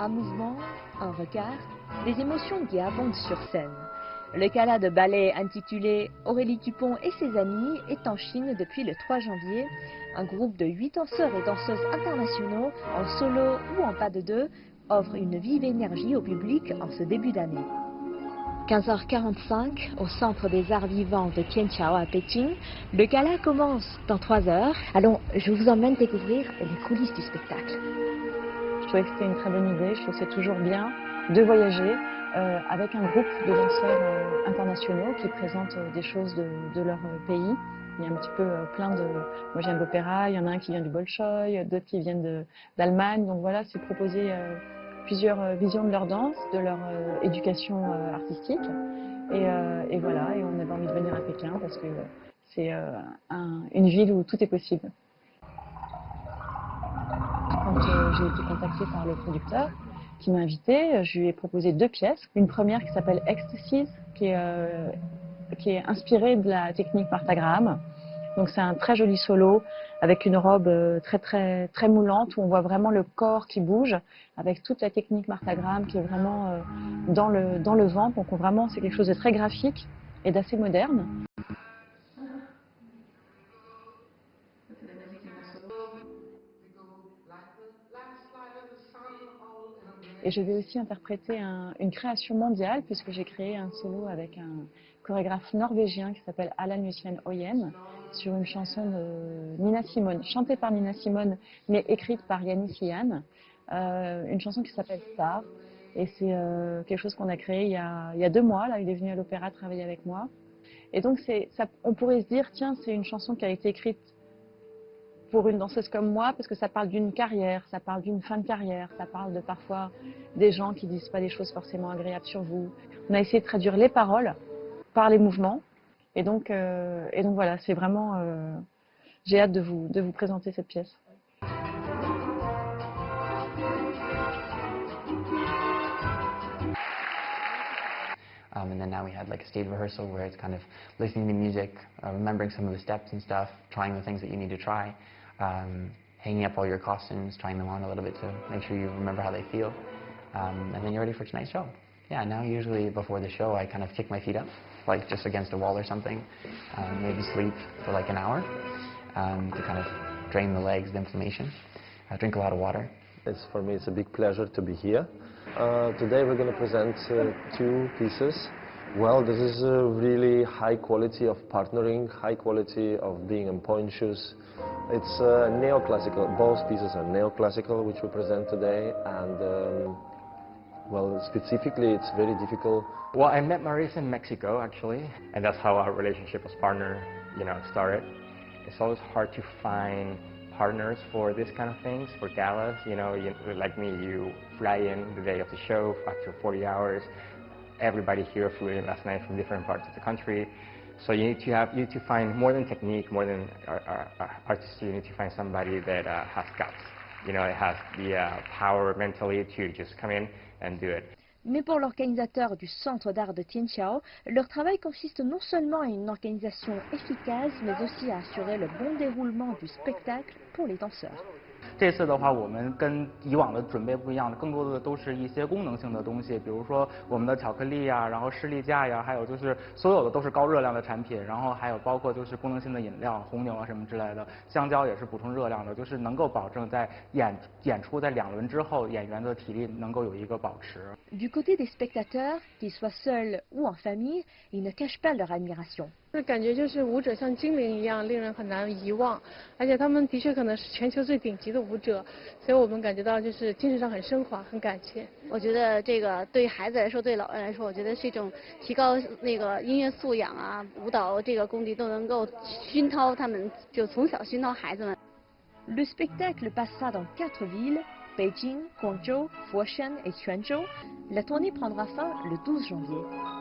Un mouvement, un regard, des émotions qui abondent sur scène. Le gala de ballet intitulé Aurélie Dupont et ses amis est en Chine depuis le 3 janvier. Un groupe de 8 danseurs et danseuses internationaux, en solo ou en pas de deux, offre une vive énergie au public en ce début d'année. 15h45, au Centre des Arts Vivants de Tianqiao à Pékin, le gala commence dans 3 heures. Allons, je vous emmène découvrir les coulisses du spectacle. Je trouvais que c'était une très bonne idée, je trouve que c'est toujours bien de voyager avec un groupe de danseurs internationaux qui présentent des choses de leur pays. Il y a un petit peu plein de... Moi je viens de l'opéra, il y en a un qui vient du Bolchoï, d'autres qui viennent d'Allemagne. Donc voilà, c'est proposer plusieurs visions de leur danse, de leur éducation artistique. Et voilà, et on avait envie de venir à Pékin parce que c'est une ville où tout est possible. Quand j'ai été contactée par le producteur qui m'a invitée, je lui ai proposé 2 pièces. Une première qui s'appelle Ecstasies, qui est inspirée de la technique Martha Graham. Donc c'est un très joli solo avec une robe très moulante où on voit vraiment le corps qui bouge avec toute la technique Martha Graham qui est vraiment dans le ventre. Donc vraiment c'est quelque chose de très graphique et d'assez moderne. Et je vais aussi interpréter une création mondiale puisque j'ai créé un solo avec un chorégraphe norvégien qui s'appelle Allan Hussein Oyen sur une chanson de Nina Simone, chantée par Nina Simone mais écrite par Yannis Lian, une chanson qui s'appelle Star. Et c'est quelque chose qu'on a créé il y a 2 mois. Là, il est venu à l'opéra travailler avec moi. Et donc on pourrait se dire, tiens, c'est une chanson qui a été écrite pour une danseuse comme moi, parce que ça parle d'une carrière, ça parle d'une fin de carrière, ça parle de parfois des gens qui disent pas des choses forcément agréables sur vous. On a essayé de traduire les paroles par les mouvements, et donc voilà, c'est vraiment, j'ai hâte de vous présenter cette pièce. And then now we had like a stage rehearsal where it's kind of listening to music, remembering some of the steps and stuff, trying the things that you need to try, hanging up all your costumes, trying them on a little bit to make sure you remember how they feel, and then you're ready for tonight's show. Yeah, now usually before the show I kind of kick my feet up, like just against a wall or something, maybe sleep for like an hour to kind of drain the legs, the inflammation, drink a lot of water. For me it's a big pleasure to be here. Today we're going to present 2 pieces. Well, this is a really high quality of partnering, high quality of being in pointe shoes. It's neoclassical, both pieces are neoclassical which we present today, and well, specifically it's very difficult. Well, I met Marisa in Mexico actually, and that's how our relationship as partner, started. It's always hard to find partners for this kind of things, for galas. Like me, you fly in the day of the show after 40 hours. Everybody here flew in last night from different parts of the country. So you need to find more than technique, more than artistry. You need to find somebody that has guts. It has the power mentally to just come in and do it. Mais pour l'organisateur du Centre d'art de Tianqiao, leur travail consiste non seulement à une organisation efficace, mais aussi à assurer le bon déroulement du spectacle pour les danseurs. 这次的话，我们跟以往的准备不一样，更多的都是一些功能性的东西，比如说我们的巧克力呀，然后士力架呀，还有就是所有的都是高热量的产品，然后还有包括就是功能性的饮料，红牛啊什么之类的，香蕉也是补充热量的，就是能够保证在演出在2轮之后，演员的体力能够有一个保持。Du côté des spectateurs, qu'ils soient seuls ou en famille, ils ne cachent pas leur admiration. 那感觉就是舞者像精灵一样，令人很难遗忘，而且他们的确可能是全球最顶级的舞者，所以我们感觉到就是精神上很升华，很感谢。我觉得这个对孩子来说，对老人来说，我觉得是一种提高那个音乐素养啊，舞蹈这个功底都能够熏陶他们，就从小熏陶孩子们。Le spectacle passera dans 4 villes, Beijing, Guangzhou, Foshan et Quanzhou. La tournée prendra fin le 12 janvier.